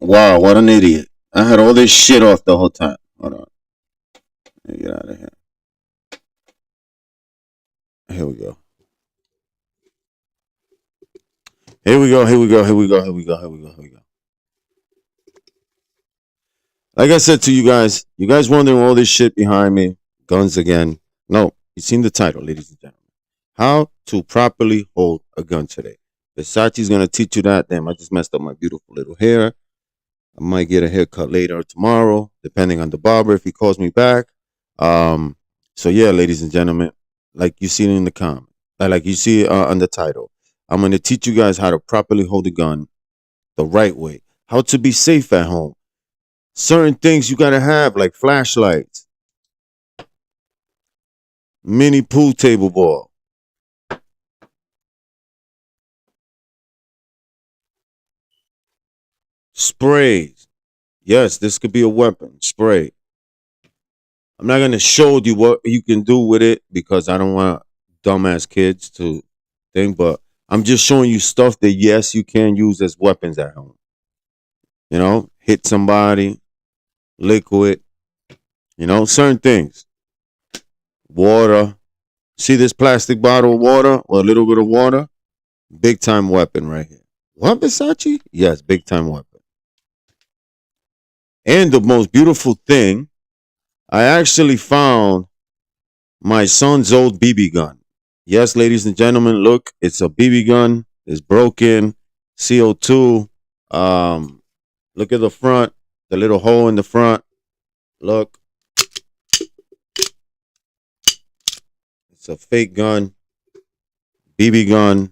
Wow, what an idiot. I had all this shit off the whole time. Hold on. Let me get out of here. Here we go. Here we go. Here we go. Here we go. Here we go. Here we go. Here we go. Like I said to you guys wondering all this shit behind me. Guns again. No, you've seen the title, ladies and gentlemen. How to properly hold a gun today. Versace's gonna teach you that. Damn, I just messed up my beautiful little hair. I might get a haircut later or tomorrow, depending on the barber if he calls me back. Um, so yeah, ladies and gentlemen, like you see it in the comment, like you see on the title, I'm going to teach you guys how to properly hold a gun the right way, how to be safe at home. Certain things you got to have, like flashlights, mini pool table ball, sprays. Yes, this could be a weapon, spray. I'm not going to show you what you can do with it because I don't want dumbass kids to think, but I'm just showing you stuff that, yes, you can use as weapons at home. You know, hit somebody, liquid, certain things. Water. See this plastic bottle of water or a little bit of water? Big time weapon right here. What, Versace? Yes, big time weapon. And the most beautiful thing, I actually found my son's old BB gun. Yes, ladies and gentlemen, look, it's a BB gun. It's broken. CO2. Look at the front, the little hole in the front. Look. It's a fake gun. BB gun.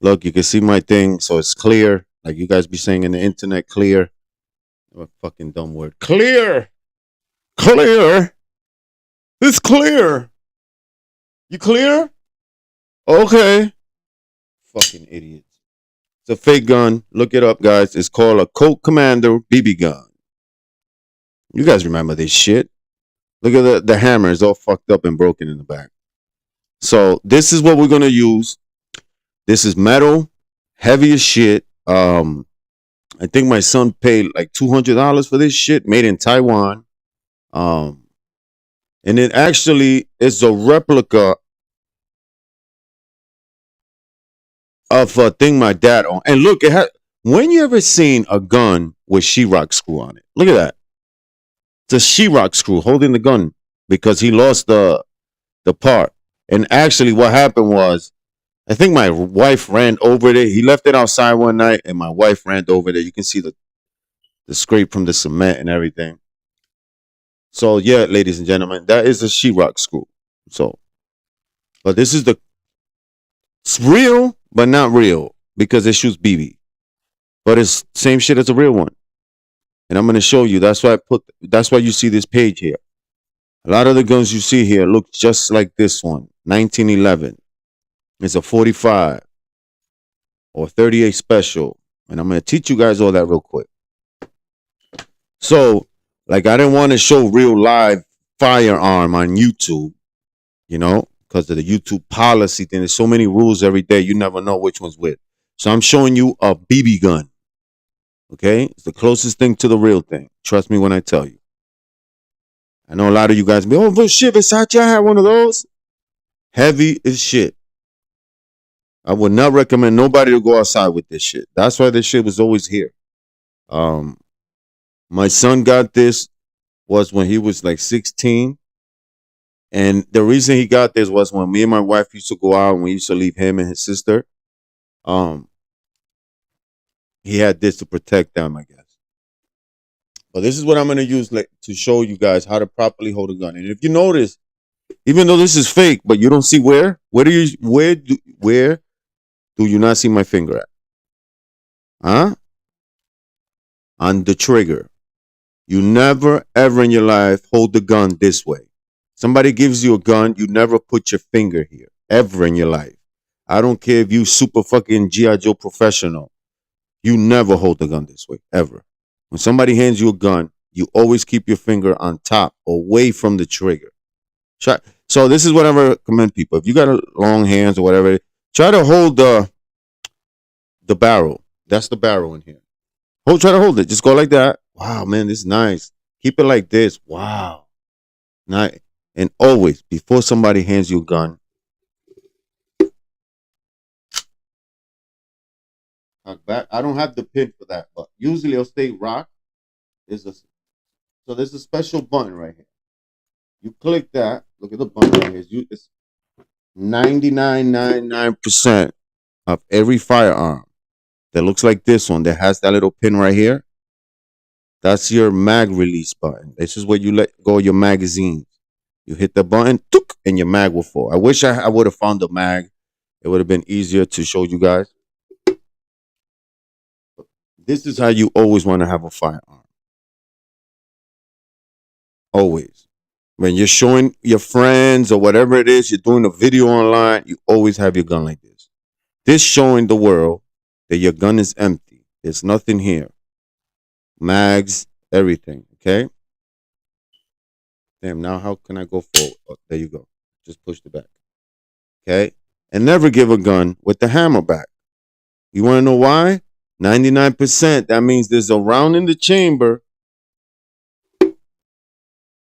Look, you can see my thing, so it's clear. Like you guys be saying in the internet, clear. What a fucking dumb word. Clear. Clear. It's clear. You clear? Okay. Fucking idiots. It's a fake gun. Look it up, guys. It's called a Colt Commander BB gun. You guys remember this shit. Look at the hammer. It's all fucked up and broken in the back. So this is what we're going to use. This is metal, heavy as shit. I think my son paid like $200 for this shit, made in Taiwan. And it actually is a replica of a thing my dad owned. And look, it had. When you ever seen a gun with sheetrock screw on it? Look at that. It's a sheetrock screw holding the gun because he lost the part. And actually, what happened was, I think my wife ran over there. He left it outside one night, and my wife ran over there. You can see the scrape from the cement and everything. So yeah, ladies and gentlemen, that is a sheetrock screw. So, but this is it's real, but not real because it shoots BB. But it's same shit as a real one. And I'm gonna show you. That's why you see this page here. A lot of the guns you see here look just like this one, 1911. It's a 45 or 38 special. And I'm going to teach you guys all that real quick. So, like, I didn't want to show real live firearm on YouTube, because of the YouTube policy thing. There's so many rules every day. You never know which one's which. So I'm showing you a BB gun. Okay? It's the closest thing to the real thing. Trust me when I tell you. I know a lot of you guys be, oh, but shit, Versace, I had one of those. Heavy as shit. I would not recommend nobody to go outside with this shit. That's why this shit was always here. My son got this was when he was like 16. And the reason he got this was when me and my wife used to go out and we used to leave him and his sister. He had this to protect them, I guess. But this is what I'm going to use to show you guys how to properly hold a gun. And if you notice, even though this is fake, but you don't see where do you not see my finger at? Huh? On the trigger. You never, ever in your life hold the gun this way. Somebody gives you a gun, you never put your finger here. Ever in your life. I don't care if you super fucking G.I. Joe professional. You never hold the gun this way. Ever. When somebody hands you a gun, you always keep your finger on top, away from the trigger. So this is what I recommend people. If you got long hands or whatever, try to hold the barrel. That's the barrel in here. Try to hold it. Just go like that. Wow, man, this is nice. Keep it like this. Wow. Nice. And always, before somebody hands you a gun, back. I don't have the pin for that, but usually I'll stay rock. There's a so there's a special button right here. You click that. Look at the button right here. It's 99.99% of every firearm that looks like this one that has that little pin right here. That's your mag release button. This is where you let go of your magazines. You hit the button, tuk, and your mag will fall. I wish I would have found the mag. It would have been easier to show you guys. This is how you always want to have a firearm. Always. When you're showing your friends or whatever it is, you're doing a video online, you always have your gun like this. This showing the world that your gun is empty. There's nothing here. Mags, everything. Okay? Damn, now how can I go forward? Oh, there you go. Just push the back. Okay? And never give a gun with the hammer back. You want to know why? 99%. That means there's a round in the chamber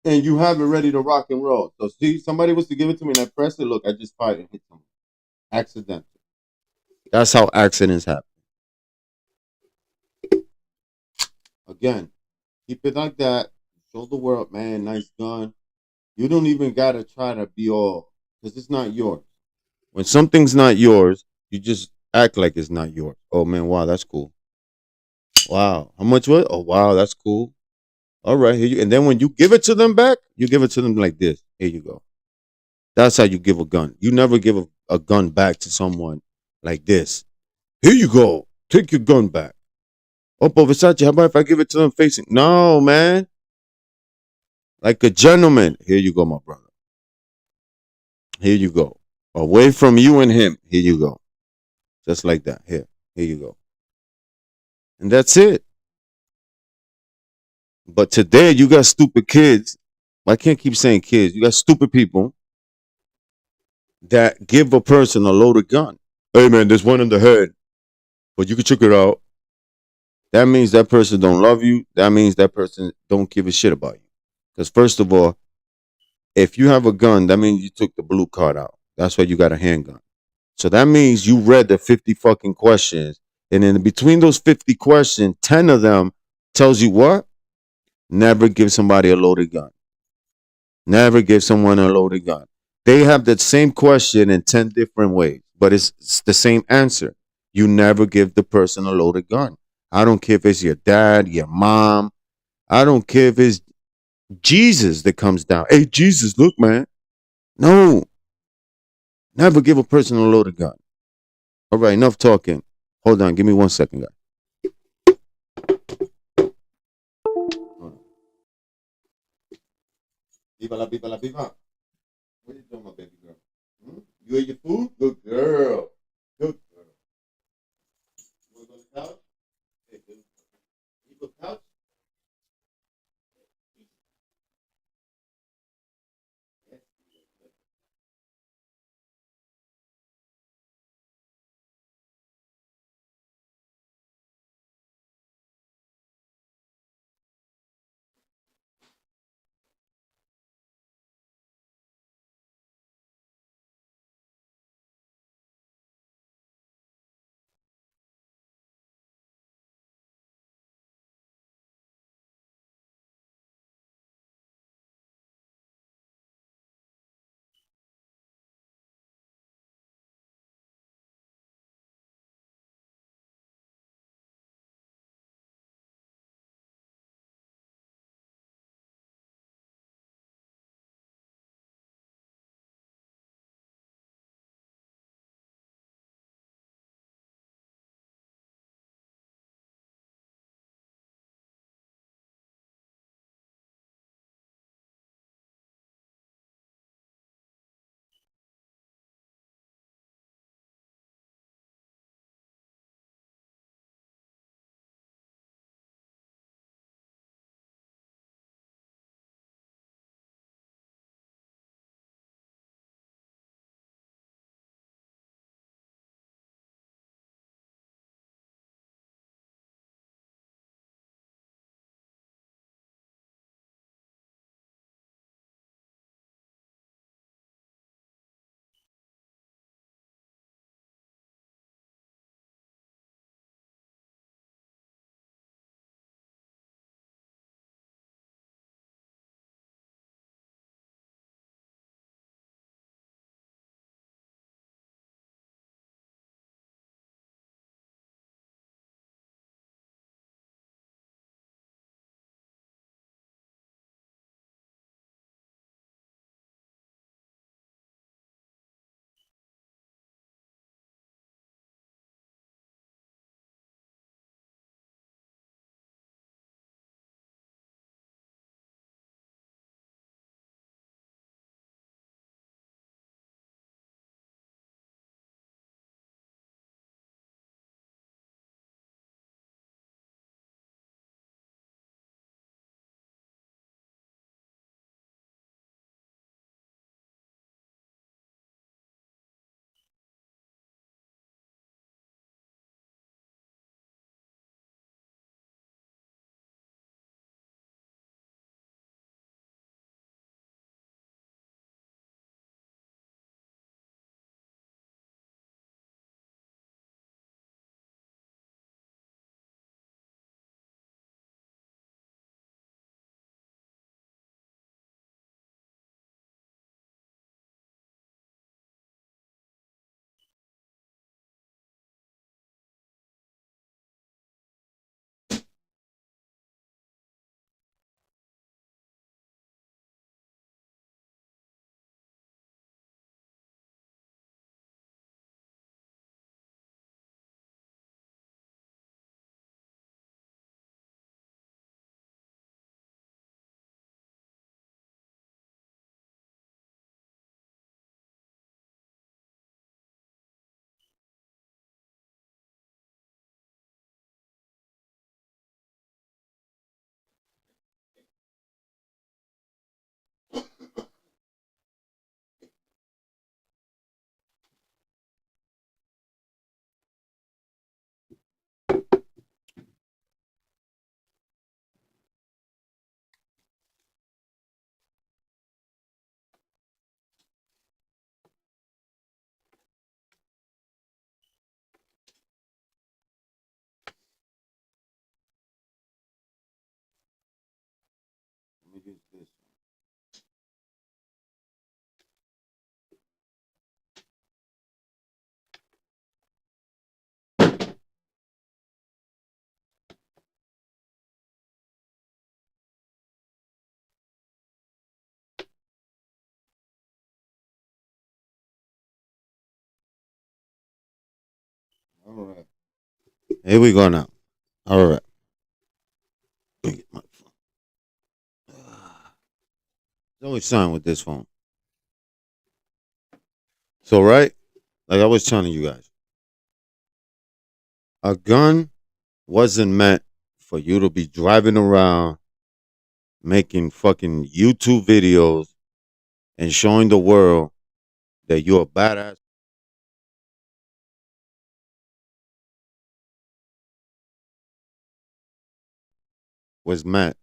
and you have it ready to rock and roll. So see, somebody was to give it to me and I press it. Look, I just fired and hit someone. Accidental. That's how accidents happen. Again, keep it like that. Show the world, man, nice gun. You don't even gotta try to be all because it's not yours. When something's not yours, you just act like it's not yours. Oh man, wow, that's cool. Wow. How much was? Oh wow, that's cool. All right, here you and then when you give it to them back, you give it to them like this. Here you go. That's how you give a gun. You never give a gun back to someone like this. Here you go. Take your gun back. Oh, but Versace, how about if I give it to them facing? No, man. Like a gentleman. Here you go, my brother. Here you go. Away from you and him. Here you go. Just like that. Here you go. And that's it. But today you got stupid kids. I can't keep saying kids. You got stupid people that give a person a loaded gun. Hey man, there's one in the head, but you can check it out. That means that person don't love you. That means that person don't give a shit about you. Because first of all, if you have a gun, that means you took the blue card out. That's why you got a handgun. So that means you read the 50 fucking questions. And in between those 50 questions, 10 of them tells you what? Never give somebody a loaded gun. Never give someone a loaded gun. They have that same question in 10 different ways, but it's the same answer. You never give the person a loaded gun. I don't care if it's your dad, your mom. I don't care if it's Jesus that comes down. Hey, Jesus, look, man. No, never give a person a loaded gun. All right, enough talking. Hold on, give me 1 second, guys. Viva la, viva la, viva. What are you doing, my baby girl? Hmm? You ate your food? Good girl. Good girl. You want to go to the couch? Hey, good. You go to the couch? All right. Here we go now. All right. Let me get my phone. It's always sign with this phone. So, right? Like I was telling you guys, a gun wasn't meant for you to be driving around making fucking YouTube videos and showing the world that you're a badass. Was meant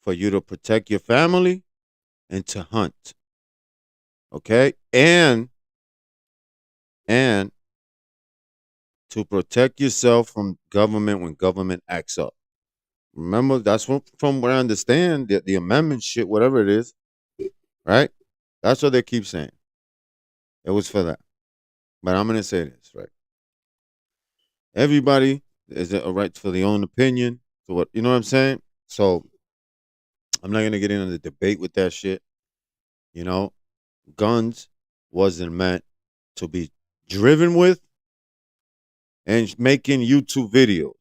for you to protect your family and to hunt. Okay? And to protect yourself from government when government acts up. Remember, that's from what I understand, the amendment shit, whatever it is, right? That's what they keep saying. It was for that. But I'm gonna say this, right? Everybody is a right for their own opinion. So what, you know what I'm saying? So I'm not gonna get into the debate with that shit. You know, guns wasn't meant to be driven with and making YouTube videos.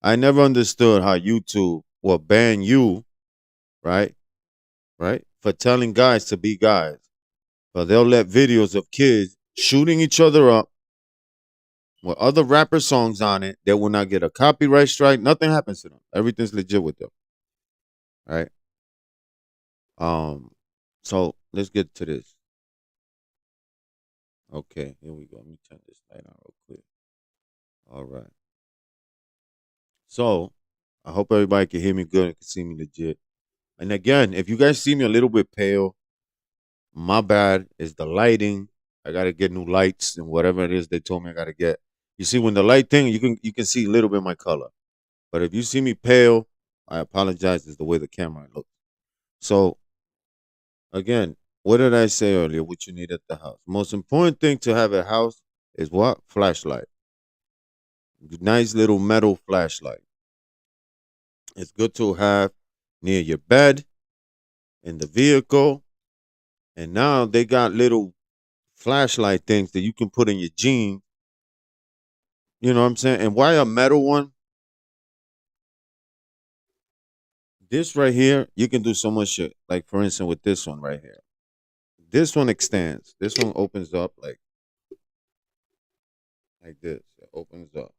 I never understood how YouTube will ban you, right? Right? For telling guys to be guys. But they'll let videos of kids shooting each other up with other rapper songs on it. They will not get a copyright strike. Nothing happens to them. Everything's legit with them. Right? Um, so let's get to this. Okay, here we go. Let me turn this light on real quick. All right. So I hope everybody can hear me good and can see me legit. And again, if you guys see me a little bit pale, my bad. Is the lighting. I gotta get new lights and whatever it is they told me I gotta get. You see, when the light thing, you can see a little bit of my color. But if you see me pale, I apologize. It's the way the camera looks. So again, what did I say earlier? What you need at the house? Most important thing to have a house is what? Flashlight. Nice little metal flashlight. It's good to have near your bed, in the vehicle, and now they got little flashlight things that you can put in your jeans. You know what I'm saying? And why a metal one? This right here, you can do so much shit. Like for instance, with this one right here. This one extends. This one opens up like this. It opens up.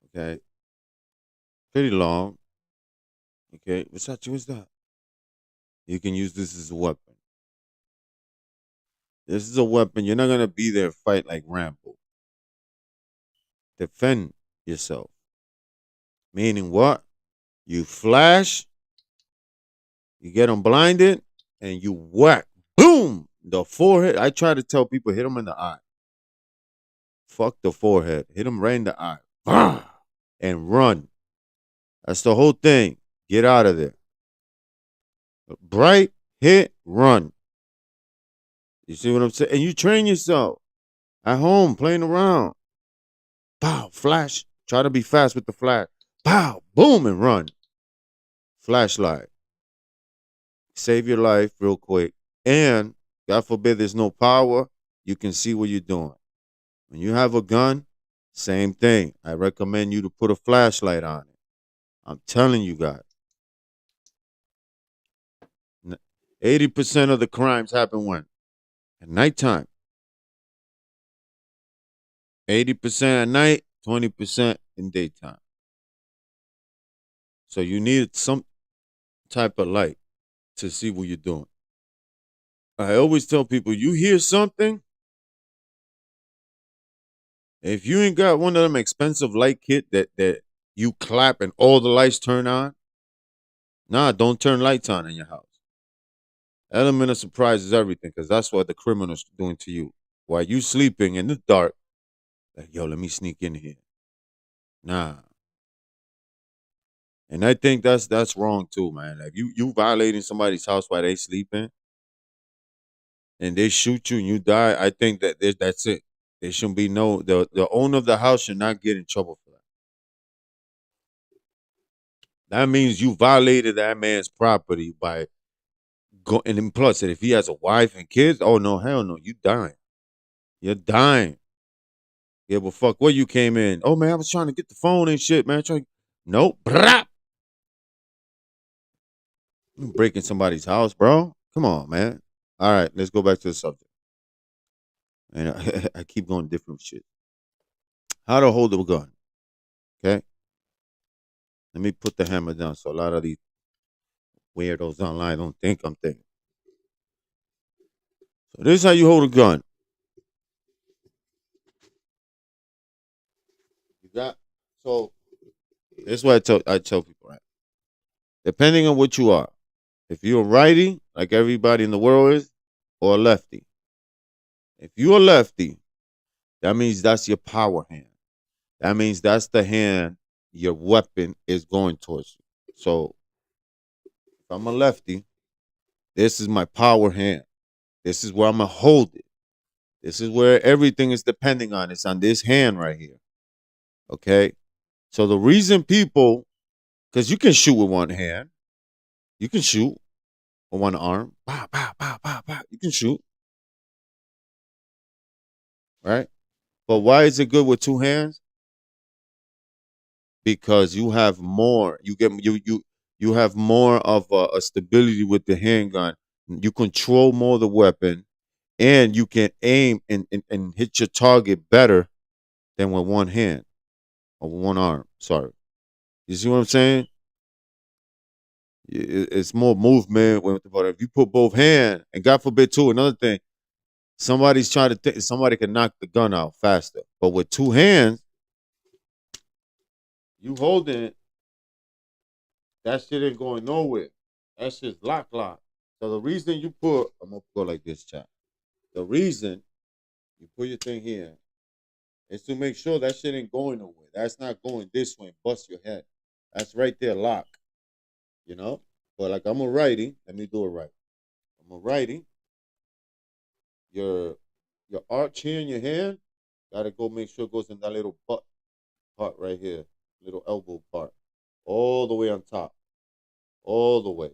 Okay. Pretty long. Okay. What's that? You can use this as a weapon. This is a weapon. You're not gonna be there fight like Rambo. Defend yourself. Meaning what? You flash, you get them blinded, and you whack. Boom! The forehead. I try to tell people hit them in the eye. Fuck the forehead. Hit them right in the eye. And run. That's the whole thing. Get out of there. Bright, hit, run. You see what I'm saying? And you train yourself at home playing around. Pow, flash. Try to be fast with the flash. Pow, boom, and run. Flashlight. Save your life real quick. And God forbid there's no power, you can see what you're doing. When you have a gun, same thing. I recommend you to put a flashlight on it. I'm telling you guys. 80% of the crimes happen when? At nighttime. 80% at night, 20% in daytime. So you need some type of light to see what you're doing. I always tell people, you hear something, if you ain't got one of them expensive light kit that you clap and all the lights turn on, nah, don't turn lights on in your house. Element of surprise is everything, because that's what the criminals doing to you. While you sleeping in the dark, like, yo, let me sneak in here. Nah. And I think that's wrong too, man. Like you violating somebody's house while they sleeping and they shoot you and you die, I think that's it. There shouldn't be the owner of the house should not get in trouble for that. That means you violated that man's property by going. And then plus, if he has a wife and kids, oh no, hell no, you dying. You're dying. Give a fuck where you came in. Oh man, I was trying to get the phone and shit, man. Nope. Brap. You breaking somebody's house, bro. Come on, man. All right, let's go back to the subject. And I keep going different shit. How to hold a gun. Okay. Let me put the hammer down so a lot of these weirdos online don't think I'm thinking. So this is how you hold a gun. You got so this is what I tell people, right? Depending on what you are. If you're a righty, like everybody in the world is, or a lefty. If you're a lefty, that means that's your power hand. That means that's the hand your weapon is going towards you. So if I'm a lefty, this is my power hand. This is where I'm gonna hold it. This is where everything is depending on. It's on this hand right here. Okay. So the reason people, because you can shoot with one hand, you can shoot with one arm. Bah, bah, bah, bah, bah. You can shoot, right? But why is it good with two hands? Because you have more. You have more of a stability with the handgun. You control more of the weapon, and you can aim and hit your target better than with one hand or one arm. Sorry, you see what I'm saying? It's more movement. But if you put both hands, and God forbid too, another thing, somebody's trying to think somebody can knock the gun out faster. But with two hands, you holding it, that shit ain't going nowhere. That shit's lock. So the reason you put, I'm gonna go like this, chat. The reason you put your thing here is to make sure that shit ain't going nowhere. That's not going this way and bust your head. That's right there, lock. You know? But like I'm a righty, let me do it right. I'm a righty. Your arch here in your hand, gotta go make sure it goes in that little butt part right here, little elbow part, all the way on top, all the way,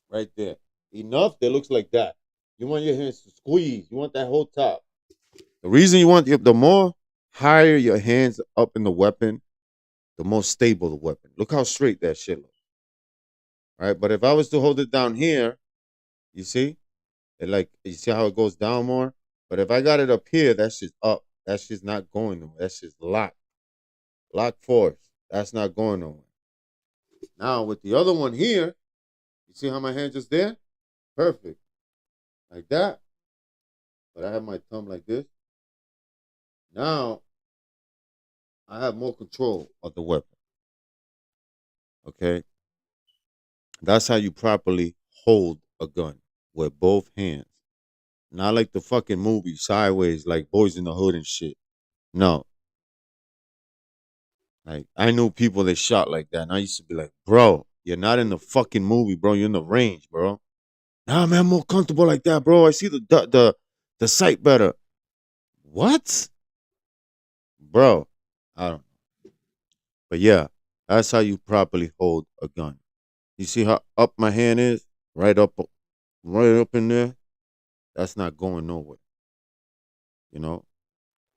right there. Enough that looks like that. You want your hands to squeeze. You want that whole top. The reason you want the more higher your hands up in the weapon, the more stable the weapon. Look how straight that shit looks. Right? But if I was to hold it down here, you see? You see how it goes down more? But if I got it up here, that's just up. That's just not going nowhere. That's just locked. Lock force. That's not going nowhere. Now with the other one here, you see how my hand just there? Perfect. Like that. But I have my thumb like this. Now I have more control of the weapon. Okay? That's how you properly hold a gun with both hands. Not like the fucking movie sideways, like Boys in the Hood and shit. No. Like I knew people that shot like that, and I used to be like, bro, you're not in the fucking movie, bro. You're in the range, bro. Nah, man, I'm more comfortable like that, bro. I see the sight better. What? Bro, I don't know. But yeah, that's how you properly hold a gun. You see how up my hand is? Right up in there. That's not going nowhere. You know?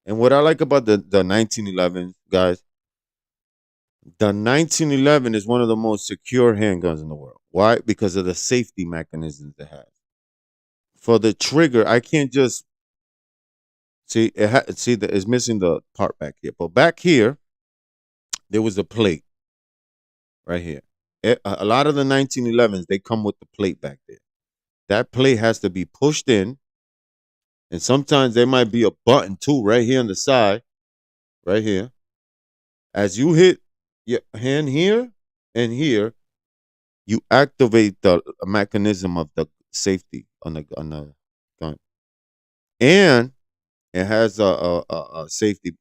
And what I like about the 1911 guys, the 1911 is one of the most secure handguns in the world. Why? Because of the safety mechanisms it has. For the trigger, I can't just see it's missing the part back here. But back here, there was a plate right here. A lot of the 1911s they come with the plate back there. That plate has to be pushed in, and sometimes there might be a button too right here on the side, right here. As you hit your hand here and here, you activate the mechanism of the safety on the gun, and it has a safety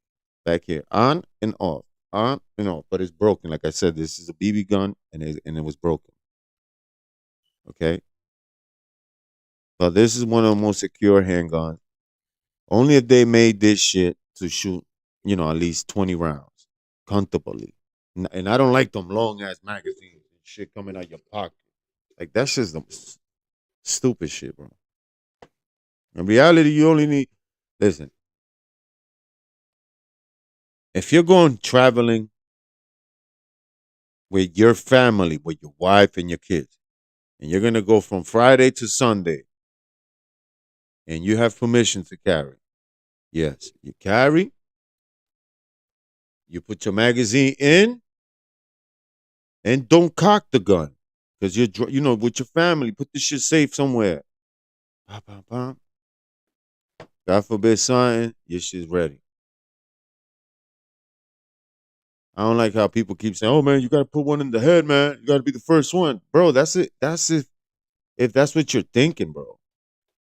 back here, on and off. But it's broken. Like I said, this is a BB gun, and it was broken. Okay, but this is one of the most secure handguns. Only if they made this shit to shoot, at least 20 rounds comfortably. And I don't like them long ass magazines and shit coming out your pocket. Like that's just some stupid shit, bro. In reality, you only need Listen, if you're going traveling with your family, with your wife and your kids, and you're gonna go from Friday to Sunday, and you have permission to carry, yes, you carry. You put your magazine in, and don't cock the gun, because with your family. Put the shit safe somewhere. Pop, pop, pop. God forbid something, your shit's ready. I don't like how people keep saying, "Oh man, you gotta put one in the head, man. You gotta be the first one, bro." That's it. That's it. If that's what you're thinking, bro.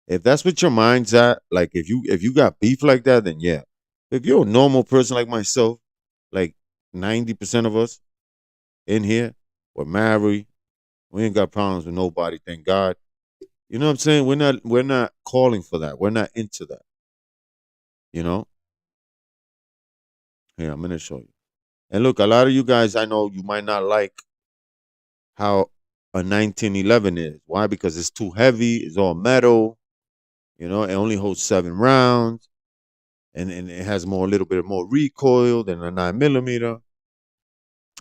If that's what your mind's at, like if you got beef like that, then yeah. If you're a normal person like myself, like 90% of us in here, we're married. We ain't got problems with nobody, thank God. You know what I'm saying? We're not calling for that. We're not into that. You know? Here, I'm gonna show you. And look, a lot of you guys, I know you might not like how a 1911 is. Why? Because it's too heavy. It's all metal. It only holds 7 rounds, and it has a little bit more recoil than a 9 millimeter.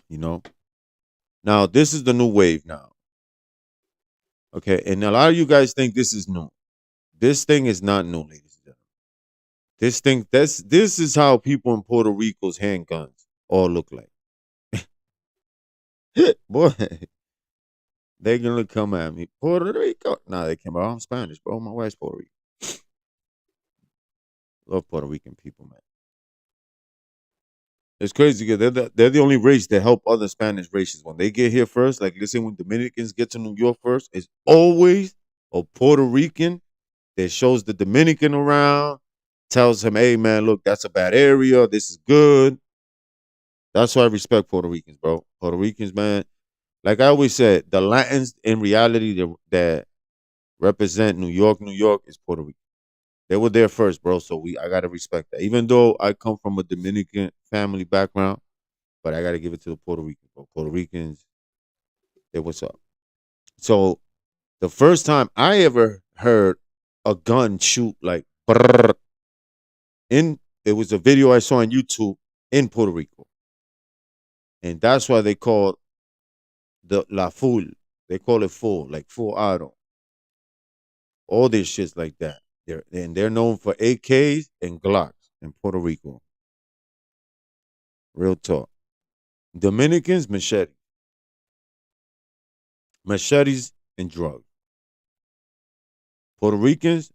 You know. Now this is the new wave now. Okay, and a lot of you guys think this is new. This thing is not new, ladies and gentlemen. This is how people in Puerto Rico's handguns all look like. Boy, they gonna come at me. Puerto Rico. Nah, they came out. I'm Spanish, bro. My wife's Puerto Rican. Love Puerto Rican people, man. It's crazy because they're the only race that help other Spanish races. When they get here first, like let's say when Dominicans get to New York first, it's always a Puerto Rican that shows the Dominican around, tells him, hey man, look, that's a bad area. This is good. That's why I respect Puerto Ricans, bro. Puerto Ricans, man. Like I always said, the Latins in reality that represent New York is Puerto Rico. They were there first, bro. So I gotta respect that. Even though I come from a Dominican family background, but I gotta give it to the Puerto Ricans, bro. Puerto Ricans, they what's up. So the first time I ever heard a gun shoot like brrr, it was a video I saw on YouTube in Puerto Rico. And that's why they call the La Full. They call it full, like full auto. All this shit's like that. They're known for AKs and Glocks in Puerto Rico. Real talk. Dominicans, machetes and drugs. Puerto Ricans,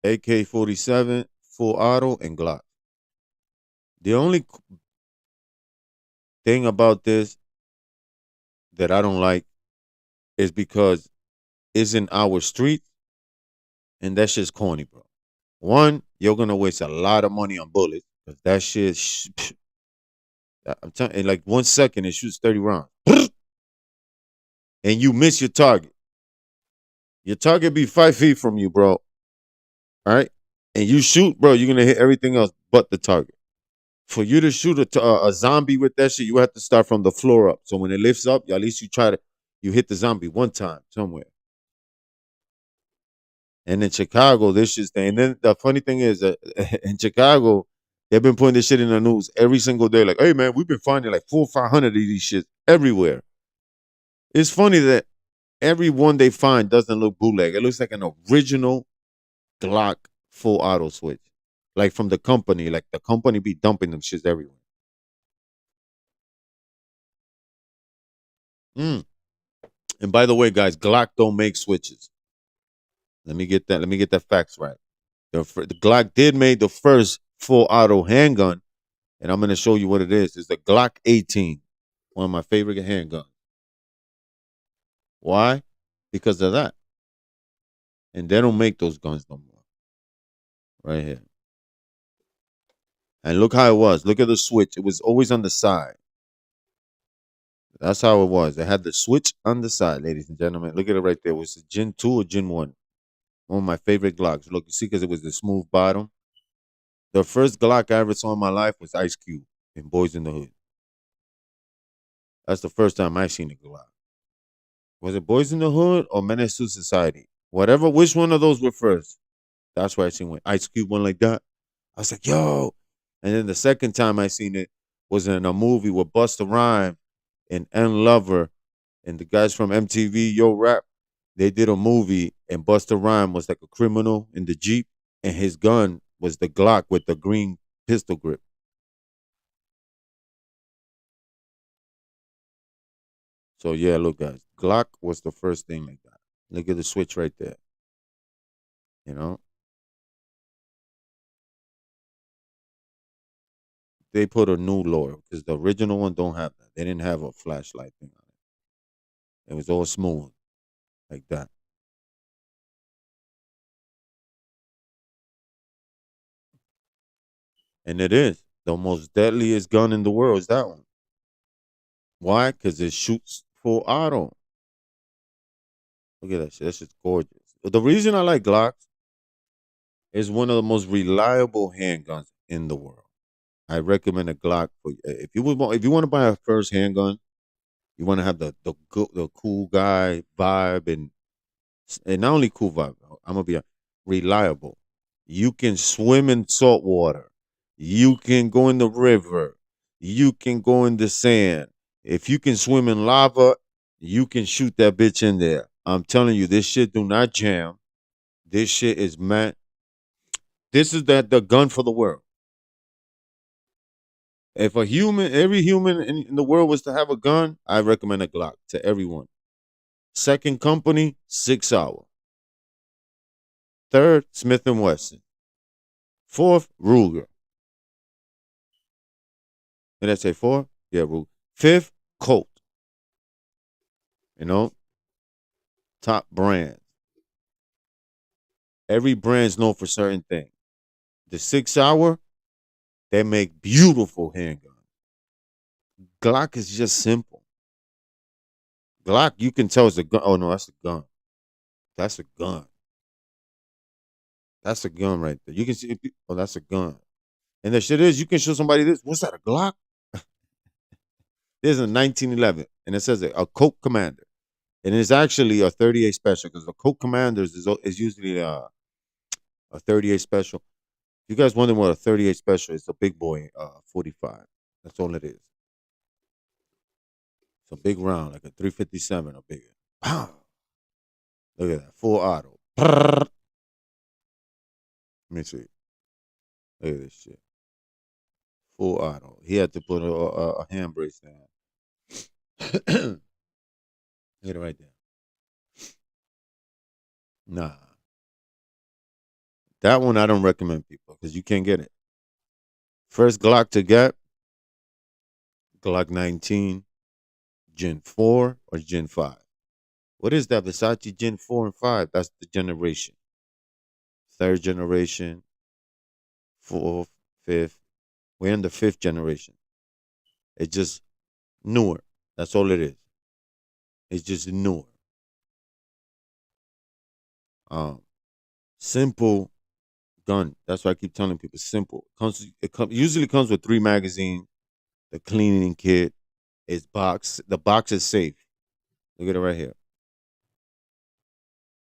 AK-47, full auto, and Glock. The only thing about this that I don't like is because it's in our street, and that shit's corny, bro. One, you're gonna waste a lot of money on bullets because that shit. I'm telling you, in like 1 second, it shoots 30 rounds, and you miss your target. Your target be 5 feet from you, bro. All right, and you shoot, bro. You're gonna hit everything else but the target. For you to shoot a zombie with that shit, you have to start from the floor up. So when it lifts up, at least you hit the zombie one time somewhere. And in Chicago, this shit's thing. And then the funny thing is that in Chicago, they've been putting this shit in the news every single day. Like, hey man, we've been finding like 400 or 500 of these shit everywhere. It's funny that every one they find doesn't look bootleg. It looks like an original Glock full auto switch, like from the company. Like the company be dumping them shits everywhere. Mm. And by the way, guys, Glock don't make switches. Let me get that. Let me get that facts right. The Glock did make the first full auto handgun, and I'm going to show you what it is. It's the Glock 18, one of my favorite handguns. Why? Because of that. And they don't make those guns no more. Right here. And look how it was. Look at the switch. It was always on the side. That's how it was. They had the switch on the side, ladies and gentlemen. Look at it right there. Was it Gen 2 or Gen 1? One of my favorite Glocks. Look, you see, because it was the smooth bottom. The first Glock I ever saw in my life was Ice Cube in Boys in the Hood. That's the first time I seen a Glock. Was it Boys in the Hood or Menace to Society? Whatever, which one of those were first? That's why I seen when Ice Cube went like that. I was like, yo. And then the second time I seen it was in a movie with Busta Rhymes and N Lover and the guys from MTV Yo Rap. They did a movie and Busta Rhymes was like a criminal in the Jeep and his gun was the Glock with the green pistol grip. So yeah, look guys, Glock was the first thing like that. Look at the switch right there. You know, they put a new lure because the original one don't have that. They didn't have a flashlight thing on it. It was all smooth like that. And it is the most deadliest gun in the world is that one. Why? Because it shoots full auto. Look at that shit. That shit's gorgeous. But the reason I like Glocks is one of the most reliable handguns in the world. I recommend a Glock for you. If you want to buy a first handgun, you want to have the cool guy vibe and not only cool vibe. I'm gonna be reliable. You can swim in salt water. You can go in the river. You can go in the sand. If you can swim in lava, you can shoot that bitch in there. I'm telling you, this shit do not jam. This shit is meant. This is the gun for the world. If every human in the world was to have a gun, I recommend a Glock to everyone. Second company, 6 Hour. Third, Smith and Wesson. Fourth, Ruger. Did I say four? Yeah, Ruger. Fifth, Colt. You know, top brands. Every brand's known for certain things. The 6 Hour, they make beautiful handguns. Glock is just simple. Glock, you can tell it's a gun. Oh no, that's a gun. That's a gun. That's a gun right there. You can see. Oh, that's a gun. And the shit is, you can show somebody this. What's that? A Glock? This is a 1911, and it says a Colt Commander, and it's actually a 38 Special because the Colt Commanders is usually a 38 Special. If you guys wondering what a 38 Special is, it's a big boy 45. That's all it is. It's a big round, like a 357 or bigger. Pow! Look at that, full auto. Let me see. Look at this shit. Full auto. He had to put a handbrace down. Look at it right there. Nah, that one I don't recommend people because you can't get it. First Glock to get, Glock 19, Gen 4 or Gen 5. What is that? Versace Gen 4 and 5. That's the generation. Third generation, fourth, fifth. We're in the fifth generation. It's just newer. That's all it is. It's just newer. Um, simple gun. That's why I keep telling people simple. Usually comes with 3 magazines, the cleaning kit, is box. The box is safe. Look at it right here.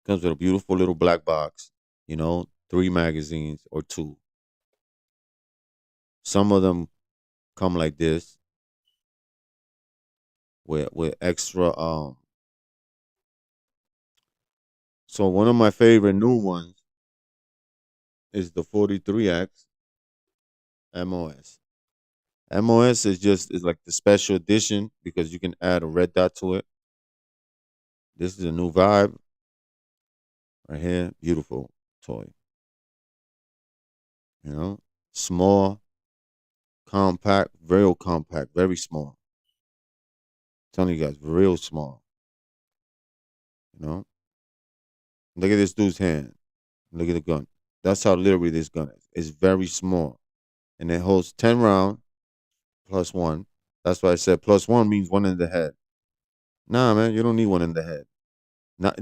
Comes with a beautiful little black box. 3 magazines or two. Some of them come like this with extra. So one of my favorite new ones is the 43X MOS. MOS is like the special edition because you can add a red dot to it. This is a new vibe right here. Beautiful toy. Small, compact, very small. Telling you guys, real small. You know, look at this dude's hand. Look at the gun. That's how literally this gun is. It's very small, and it holds 10 rounds plus one. That's why I said plus one means one in the head. Nah, man, you don't need one in the head. Not.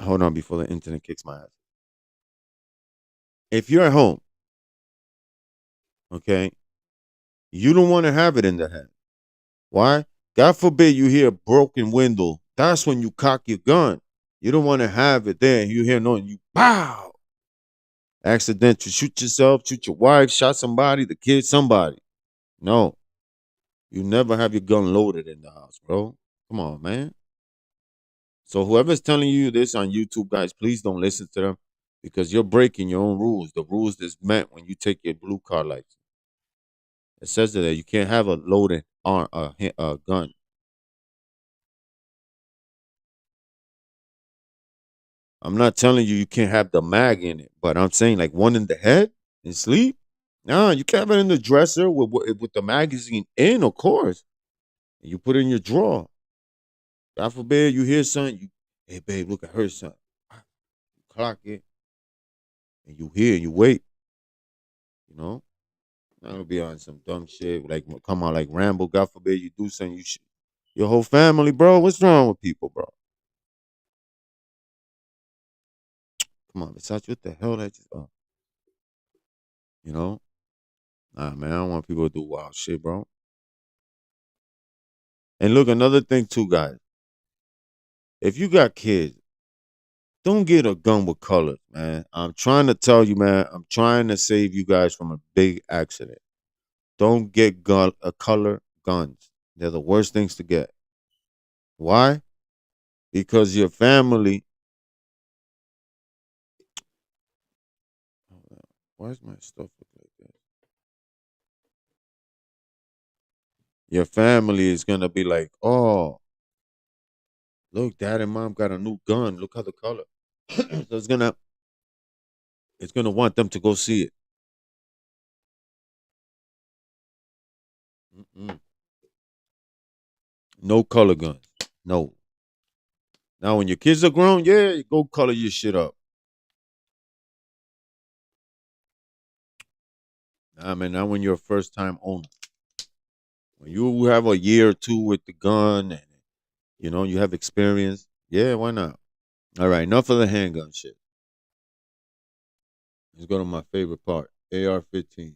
Hold on, before the internet kicks my ass. If you're at home, okay, you don't want to have it in the head. Why? God forbid you hear a broken window. That's when you cock your gun. You don't want to have it there. You hear no, you pow. Accident to shoot yourself, shoot your wife, shot somebody, the kid, somebody. No, you never have your gun loaded in the house, bro. Come on, man. So whoever's telling you this on YouTube, guys, please don't listen to them because you're breaking your own rules. The rules that's meant when you take your blue car license. It says that you can't have a loaded a gun. I'm not telling you you can't have the mag in it, but I'm saying like one in the head and sleep. Nah, you can't have it in the dresser with the magazine in, of course. And you put it in your drawer. God forbid you hear something. Hey babe, look at her son. You clock it, and you hear, you wait. You know, not gonna be on some dumb shit like come out like Rambo. God forbid you do something. You should. Your whole family, bro. What's wrong with people, bro? Come on, besides what the hell that just you know? Nah, man, I don't want people to do wild shit, bro. And look, another thing too, guys. If you got kids, don't get a gun with colors, man. I'm trying to tell you, man. I'm trying to save you guys from a big accident. Don't get a color guns. They're the worst things to get. Why? Because your family. Why is my stuff look like that? Your family is gonna be like, oh, look, dad and mom got a new gun. Look how the color. So it's gonna want them to go see it. Mm-mm. No color guns. No. Now when your kids are grown, yeah, you go color your shit up. Nah, man, not when you're a first time owner. When you have a year or two with the gun and you have experience, yeah, why not? All right, enough of the handgun shit. Let's go to my favorite part. AR-15.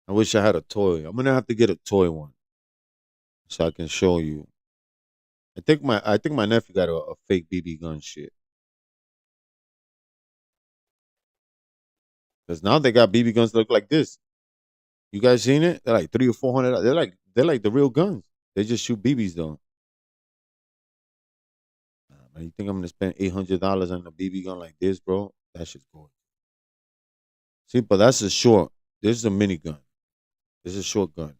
I wish I had a toy. I'm gonna have to get a toy one so I can show you. I think my nephew got a fake BB gun shit. Because now they got BB guns that look like this. You guys seen it? They're like 300 or 400. They're like the real guns. They just shoot BBs though. Nah, man, you think I'm gonna spend $800 on a BB gun like this, bro? That shit's going. See, but that's a short. This is a mini gun. This is a short gun.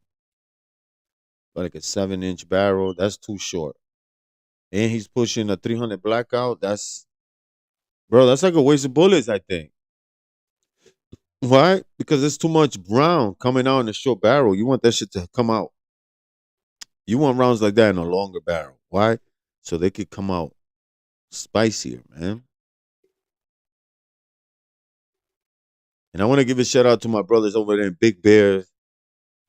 Like a 7-inch barrel. That's too short. And he's pushing a 300 blackout. That's like a waste of bullets, I think. Why? Because there's too much brown coming out in a short barrel. You want that shit to come out. You want rounds like that in a longer barrel. Why? So they could come out spicier, man. And I want to give a shout out to my brothers over there in Big Bear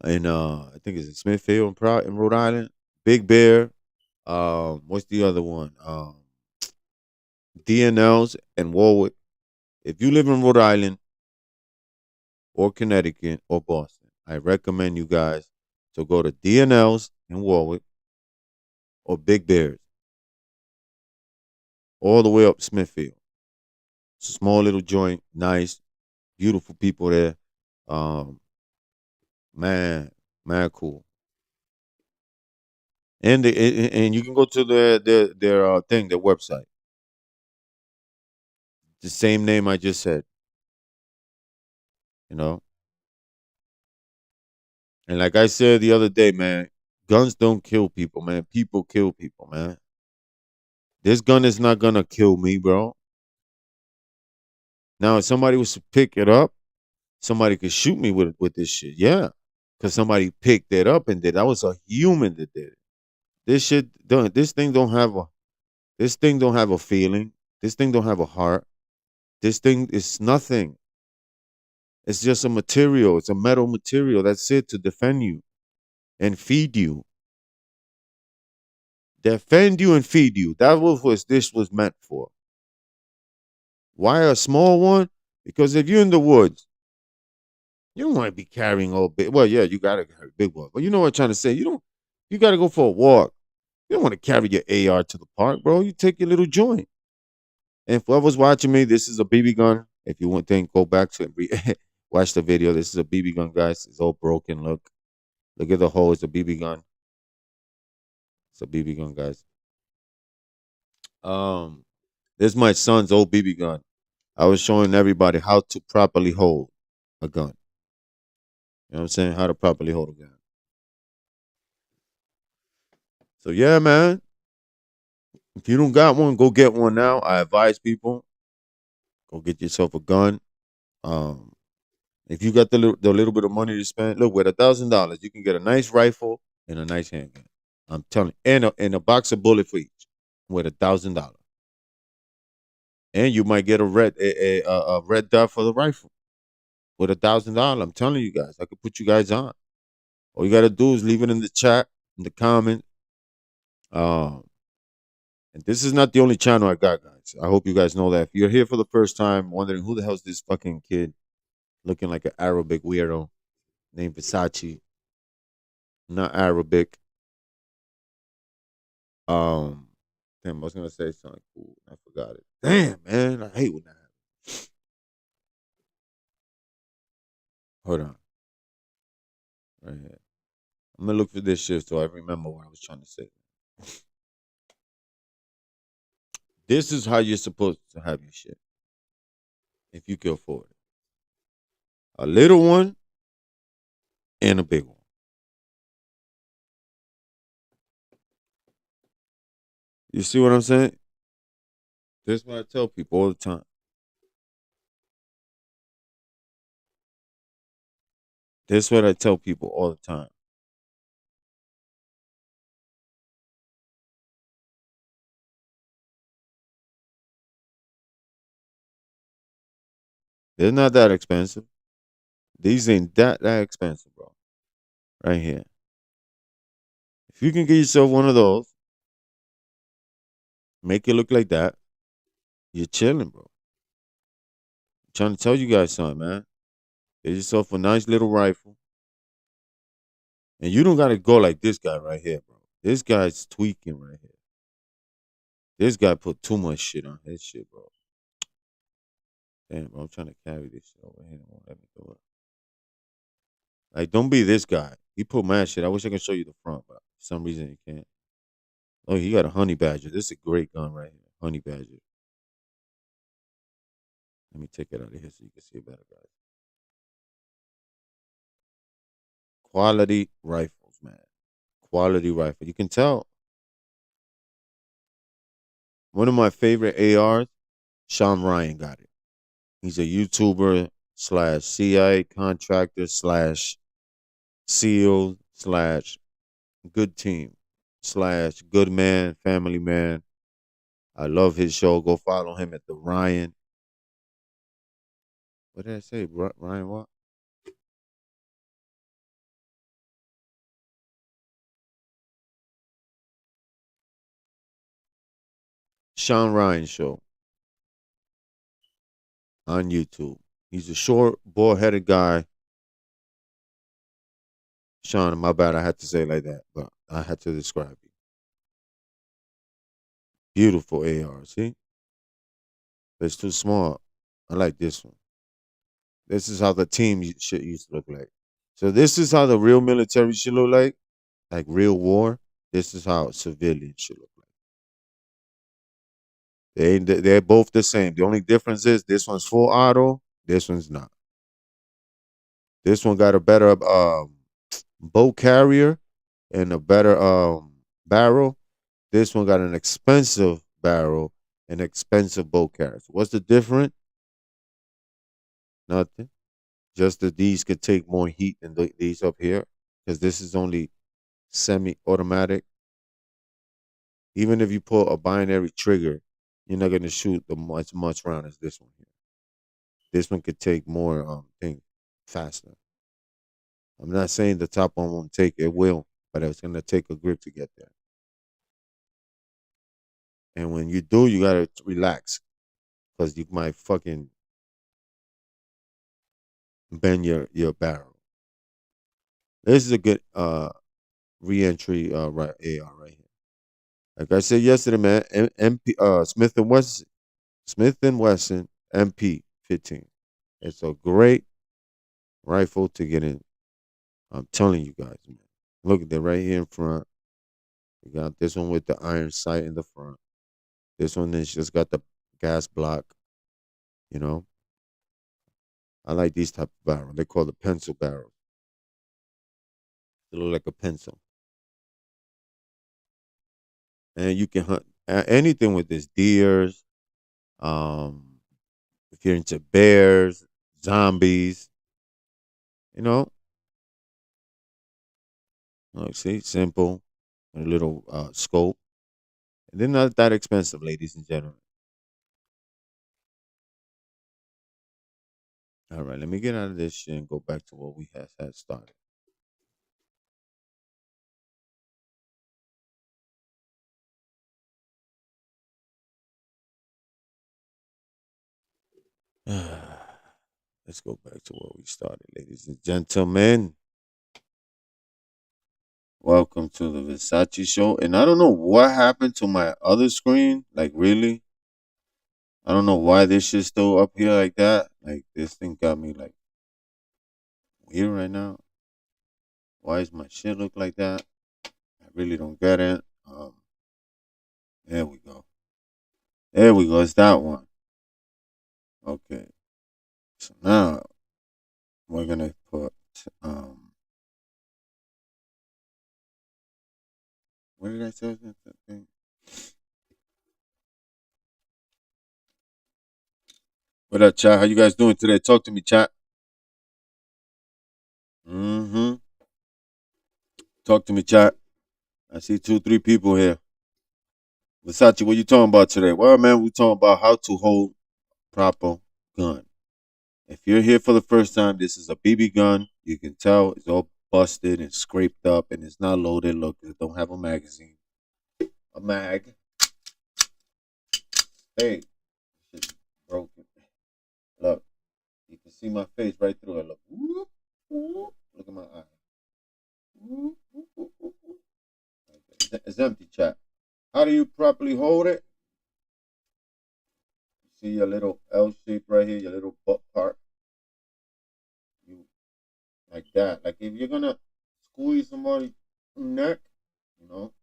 in I think it's in Smithfield in Rhode Island. Big Bear. What's the other one? DNLs and Warwick. If you live in Rhode Island or Connecticut or Boston, I recommend you guys to go to DNLs in Warwick or Big Bears all the way up Smithfield. It's a small little joint, nice, beautiful people there. Um, man, cool. And you can go to their thing, their website. The same name I just said, you know. And like I said the other day, man, guns don't kill people, man. People kill people, man. This gun is not gonna kill me, bro. Now, if somebody was to pick it up, somebody could shoot me with this shit. Yeah, because somebody picked it up and did. That was a human that did it. This shit don't. This thing don't have a feeling. This thing don't have a heart. This thing is nothing. It's just a material. It's a metal material. That's it to defend you and feed you. Defend you and feed you. That was what this was meant for. Why a small one? Because if you're in the woods, you don't want to be carrying all big. Well, yeah, you gotta carry big one. But you know what I'm trying to say? You don't. You gotta go for a walk. You don't want to carry your AR to the park, bro. You take your little joint. And for whoever's watching me, this is a BB gun. If you want, then go back to it, watch the video. This is a BB gun, guys. It's all broken. Look at the hole. It's a BB gun. It's a BB gun, guys. Um, this is my son's old BB gun. I was showing everybody how to properly hold a gun. You know what I'm saying? How to properly hold a gun. So yeah, man. If you don't got one, go get one now. I advise people go get yourself a gun. Um, if you got the little bit of money to spend, look, with $1,000, you can get a nice rifle and a nice handgun. I'm telling you, and a box of bullet for each with $1,000, and you might get a red dot for the rifle with $1,000. I'm telling you guys, I could put you guys on. All you gotta do is leave it in the chat, in the comment. And this is not the only channel I got, guys. I hope you guys know that. If you're here for the first time, wondering who the hell's this fucking kid looking like an Arabic weirdo named Versace, not Arabic. Damn, I was gonna say something cool. I forgot it. Damn, man, I hate when that happens. Hold on, right here. I'm gonna look for this shit so I remember what I was trying to say. This is how you're supposed to have your shit, if you can afford it. A little one and a big one. You see what I'm saying? This is what I tell people all the time. This is what I tell people all the time. They're not that expensive. These ain't that expensive, bro. Right here. If you can get yourself one of those, make it look like that, you're chilling, bro. I'm trying to tell you guys something, man. Get yourself a nice little rifle. And you don't gotta go like this guy right here, bro. This guy's tweaking right here. This guy put too much shit on his shit, bro. Damn, bro, I'm trying to carry this shit over here. Won't let me do it. Like, don't be this guy. He put mad shit. I wish I could show you the front, but for some reason you can't. Oh, he got a honey badger. This is a great gun right here. Honey badger. Let me take it out of here so you can see it better, guys. Quality rifles, man. Quality rifle. You can tell. One of my favorite ARs, Sean Ryan got it. He's a YouTuber slash CIA contractor slash SEAL slash good team slash good man, family man. I love his show. Go follow him at the Ryan. What did I say? Ryan what? Sean Ryan show on YouTube. He's a short, bald-headed guy. Sean, my bad. I had to say it like that, but I had to describe you. Beautiful AR. See, it's too small. I like this one. This is how the team shit used to look like. So this is how the real military should look like real war. This is how civilian should look like. They're both the same. The only difference is this one's full auto. This one's not. This one got a better boat carrier and a better barrel. This one got an expensive barrel and expensive boat carrier. So what's the difference? Nothing. Just that these could take more heat than these up here because this is only semi-automatic. Even if you pull a binary trigger, you're not going to shoot the much round as this one here. This one could take more things faster. I'm not saying the top one won't take it, will, but it's going to take a grip to get there. And when you do, you got to relax because you might fucking bend your barrel. This is a good re-entry AR right here. Like I said yesterday, man, MP Smith and Wesson Smith and Wesson MP15. It's a great rifle to get in. I'm telling you guys, man. Look at that right here in front. You got this one with the iron sight in the front. This one is just got the gas block. You know, I like these type of barrels. They call it pencil barrels. They look like a pencil, and you can hunt anything with this. Deers. Um, if you're into bears, zombies, you know, like see, simple, and a little scope, and they're not that expensive, ladies and gentlemen. All right, let me get out of this shit and go back to what we had started. Let's go back to where we started, ladies and gentlemen. Welcome to the Versace show. And I don't know what happened to my other screen. Like, really? I don't know why this shit's still up here like that. Like, this thing got me, like, weird right now. Why does my shit look like that? I really don't get it. There we go. There we go. It's that one. Okay. So now we're going to put, um, what did I say? That thing? What up, chat? How you guys doing today? Talk to me, chat. Mm-hmm. Talk to me, chat. I see 2, 3 people here. Versace, what you talking about today? Well, man, we talking about how to hold proper gun. If you're here for the first time, this is a BB gun. You can tell it's all busted and scraped up, and it's not loaded. Look, it don't have a magazine. A mag. Hey, it's broken. Look, you can see my face right through it. Look, whoop, whoop. Look at my eye. Whoop, whoop, whoop, whoop, whoop. It's empty, chat. How do you properly hold it? You see your little L shape right here, your little butt part. You like that. Like if you're gonna squeeze somebody's neck, you know,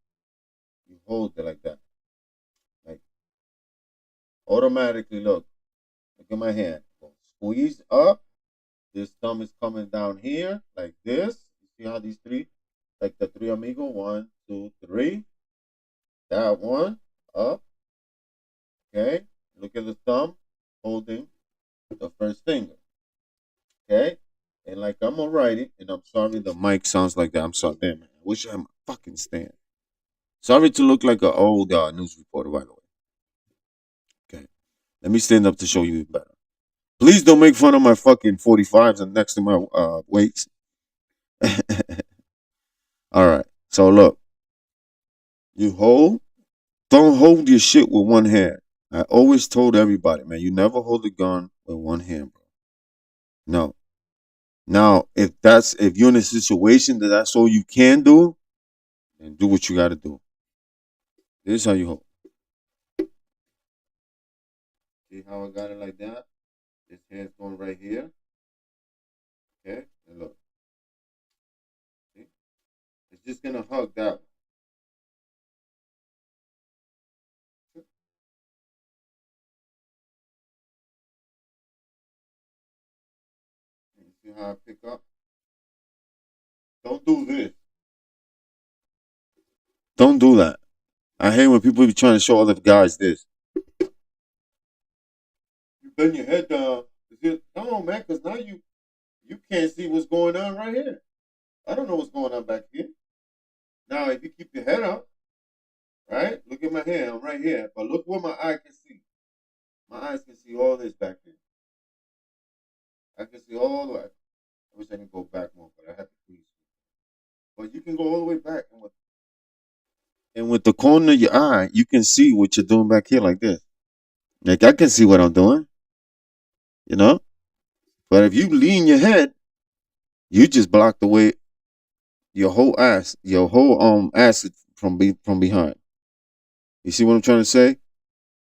you hold it like that. Like automatically look at my hand. Squeeze up. This thumb is coming down here like this. You see how these three, like the three amigo, 1, 2, 3. That one up. Okay. Look at the thumb holding the first finger. Okay. And like I'm gonna write it, and I'm sorry the mic sounds like that. I'm sorry, damn man. I wish I had my fucking stand. Sorry to look like an old news reporter, by the way. Okay. Let me stand up to show you better. Please don't make fun of my fucking 45s and next to my weights. All right. So look, you don't hold your shit with one hand. I always told everybody, man, you never hold a gun with one hand, bro. No. Now, if you're in a situation that that's all you can do, then do what you got to do. This is how you hold. See how I got it like that? This hand's going right here. Okay, and look. See? It's just gonna hug that one. You see how I pick up? Don't do this. Don't do that. I hate when people be trying to show other guys this. You bend your head down. No, man, because now you can't see what's going on right here. I don't know what's going on back here. Now, if you keep your head up, right? Look at my hand. I'm right here. But look where my eye can see. My eyes can see all this back here. I can see all the way. I wish I could go back more, but I have to freeze. But you can go all the way back. And with the corner of your eye, you can see what you're doing back here like this. Like I can see what I'm doing, you know? But if you lean your head, you just block the way your whole acid from behind. You see what I'm trying to say?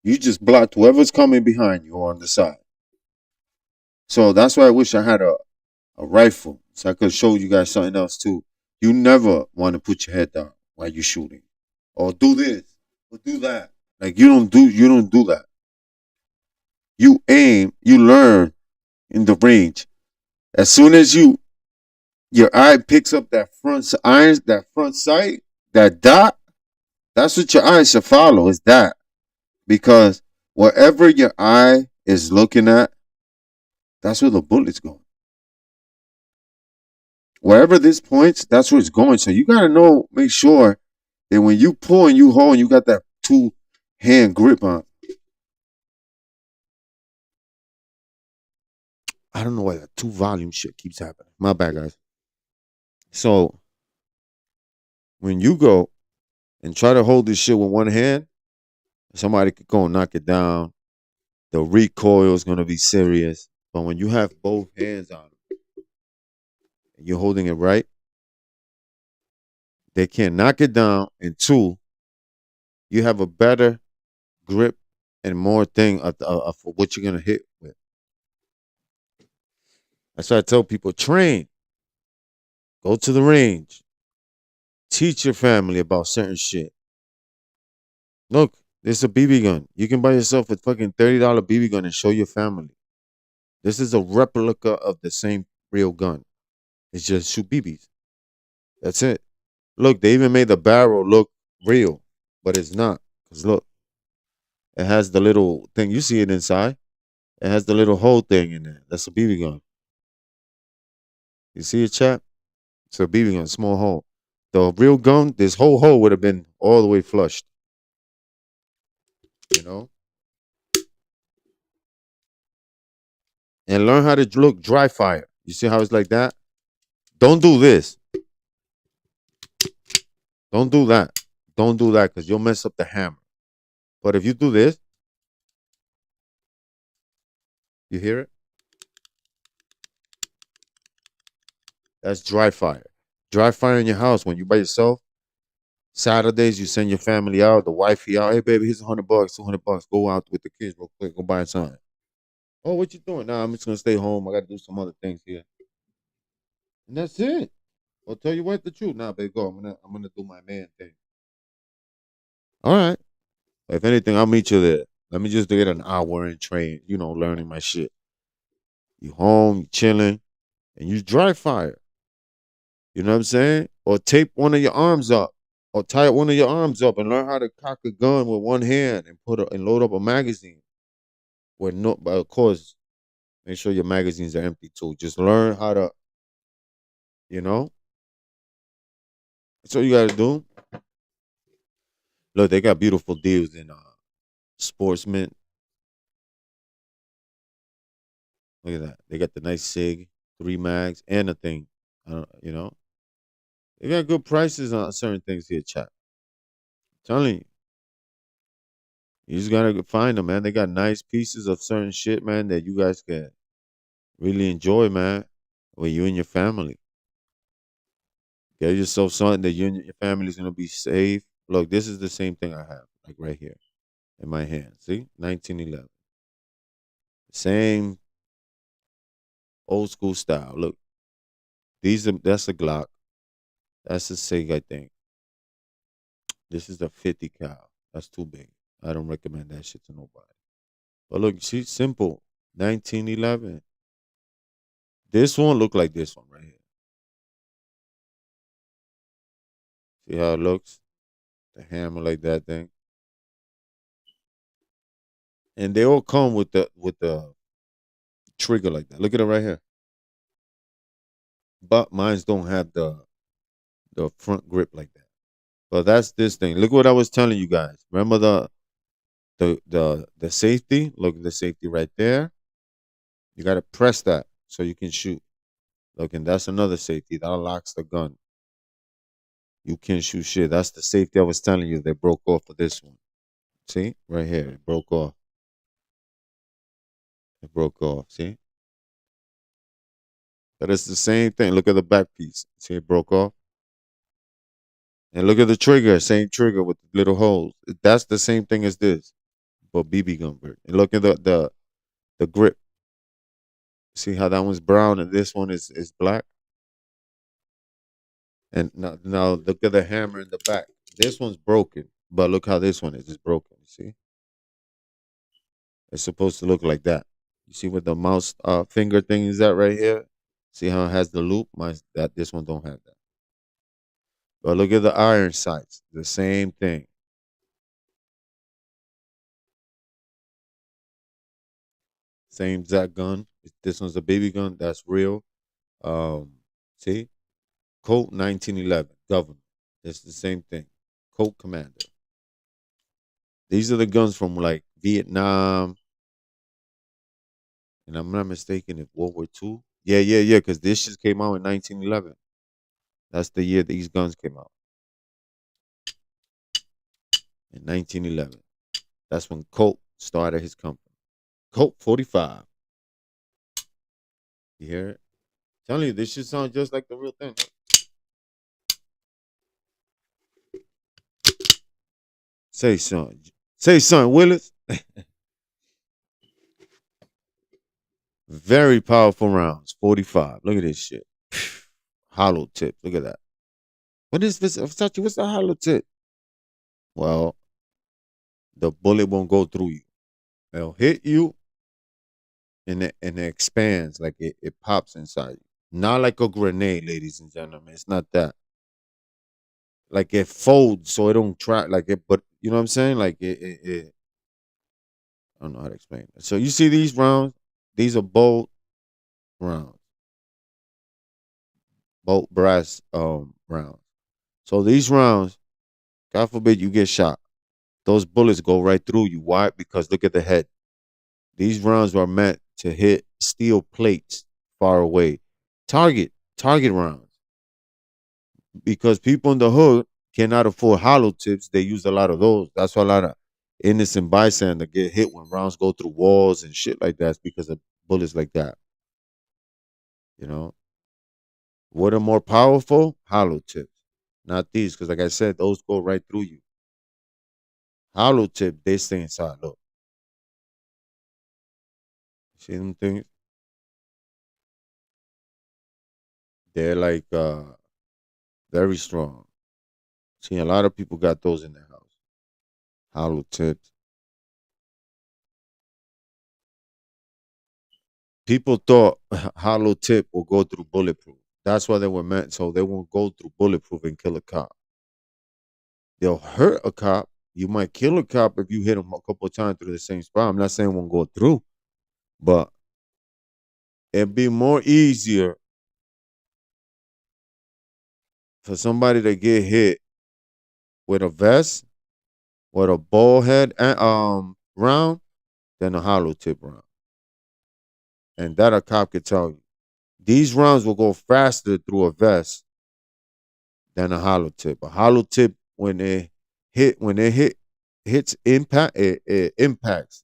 You just blocked whoever's coming behind you or on the side. So that's why I wish I had a rifle so I could show you guys something else too. You never want to put your head down while you're shooting, or do this, or do that. Like you don't do that. You aim, you learn in the range. As soon as your eye picks up that front sight, that dot, that's what your eye should follow. Is that because wherever your eye is looking at, that's where the bullet's going. Wherever this points, that's where it's going. So you gotta know, make sure that when you pull and you hold, and you got that two hand grip on. I don't know why that two volume shit keeps happening. My bad, guys. So when you go and try to hold this shit with one hand, somebody could go and knock it down. The recoil is gonna be serious. But when you have both hands on it and you're holding it right, they can't knock it down. And two, you have a better grip and more thing for what you're gonna hit with. That's why I tell people train, go to the range, teach your family about certain shit. Look, this is a BB gun. You can buy yourself a fucking $30 BB gun and show your family. This is a replica of the same real gun. It's just shoot BBs. That's it. Look, they even made the barrel look real, but it's not. Cause look, it has the little thing. You see it inside. It has the little hole thing in there. That's a BB gun. You see it, chap? It's a BB gun, small hole. The real gun, this whole hole would have been all the way flushed. You know? And learn how to look dry fire. You see how it's like that? Don't do this. Don't do that. Don't do that because you'll mess up the hammer. But if you do this, you hear it? That's dry fire. Dry fire in your house when you by yourself. Saturdays, you send your family out, the wifey out. Hey, baby, here's $100, $200. Go out with the kids real quick. Go buy something. Oh, what you doing? Nah, I'm just gonna stay home. I gotta do some other things here, and that's it. I'll tell you what the truth. Nah, baby, go. I'm gonna do my man thing. All right. If anything, I'll meet you there. Let me just get an hour and train. Learning my shit. You home, you chilling, and you dry fire. You know what I'm saying? Or tape one of your arms up, or tie one of your arms up, and learn how to cock a gun with one hand and and load up a magazine. But of course, make sure your magazines are empty too. Just learn how to, you know. That's all you gotta do. Look, they got beautiful deals in Sportsman. Look at that. They got the nice Sig, 3 mags, and a thing. They got good prices on certain things here, chat. Telling you, you just gotta find them, man. They got nice pieces of certain shit, man, that you guys can really enjoy, man, with you and your family. Get yourself something that you and your family's gonna be safe. Look, this is the same thing I have, like right here in my hand. See, 1911, same old school style. Look, that's a Glock. That's a Sig, I think. This is a 50 cal. That's too big. I don't recommend that shit to nobody. But look, see, simple. 1911. This one look like this one right here. See how it looks? The hammer like that thing. And they all come with the trigger like that. Look at it right here. But mines don't have the front grip like that. But that's this thing. Look what I was telling you guys. Remember the safety? Look at the safety right there. You gotta press that so you can shoot. Look, and that's another safety. That locks the gun. You can't shoot shit. That's the safety I was telling you. They broke off of this one. See? Right here. It broke off. It broke off. See? But it's the same thing. Look at the back piece. See it broke off? And look at the trigger. Same trigger with little holes. That's the same thing as this. for BB gun version. And look at the grip. See how that one's brown and this one is black. And now look at the hammer in the back. This one's broken, but look how this one is. It's broken. You see, it's supposed to look like that. You see what the mouse finger thing is at right here. See how it has the loop? That this one don't have that. But look at the iron sights. The same thing. Same exact gun. This one's a baby gun. That's real. See, Colt 1911 government. It's the same thing. Colt Commander. These are the guns from like Vietnam, and I'm not mistaken if World War II. Yeah. Because this just came out in 1911. That's the year these guns came out in 1911. That's when Colt started his company. Colt 45. You hear it? Telling you, this should sound just like the real thing. Say something. Say something, Willis. Very powerful rounds. 45. Look at this shit. Hollow tip. Look at that. What is this? Versace, what's a hollow tip? Well, the bullet won't go through you. It'll hit you and it expands like it pops inside you. Not like a grenade, ladies and gentlemen. It's not that. Like it folds so it don't try like it, but you know what I'm saying? Like it I don't know how to explain it. So you see these rounds? These are bolt rounds. Bolt brass rounds. So these rounds, God forbid you get shot. Those bullets go right through you. Why? Because look at the head. These rounds are meant to hit steel plates far away. Target rounds. Because people in the hood cannot afford hollow tips, they use a lot of those. That's why a lot of innocent bystander get hit when rounds go through walls and shit like that. It's because of bullets like that. You know, what are more powerful? Hollow tips, not these, because like I said, those go right through you. Hollow tip, they stay inside. Look, see them things? They're like very strong. See, a lot of people got those in their house. Hollow tips. People thought hollow tip will go through bulletproof. That's why they were meant, so they won't go through bulletproof and kill a cop. They'll hurt a cop. You might kill a cop if you hit him a couple of times through the same spot. I'm not saying it won't go through, but it'd be more easier for somebody to get hit with a vest, with a ball head round, than a hollow tip round. And that a cop could tell you. These rounds will go faster through a vest than a hollow tip. A hollow tip, when it hits impact, it impacts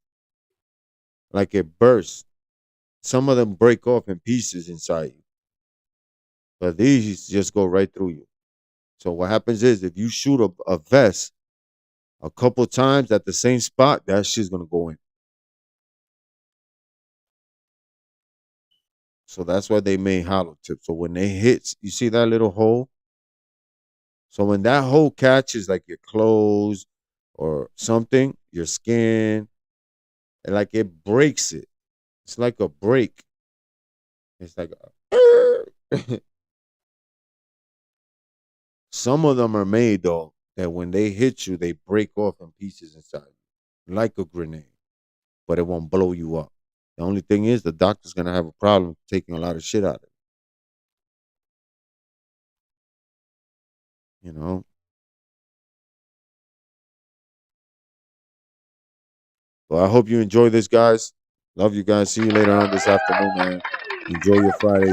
like it bursts. Some of them break off in pieces inside you, but these just go right through you. So what happens is if you shoot a vest a couple times at the same spot, that shit's gonna go in. So that's why they made hollow tips. So when they hit, you see that little hole? So when that hole catches like your clothes or something, your skin, and like it breaks it. It's like a break. It's like some of them are made though that when they hit you, they break off in pieces inside you, like a grenade, but it won't blow you up. The only thing is the doctor's gonna have a problem taking a lot of shit out of it. You know. Well, I hope you enjoy this, guys. Love you guys. See you later on this afternoon, man. Enjoy your Friday.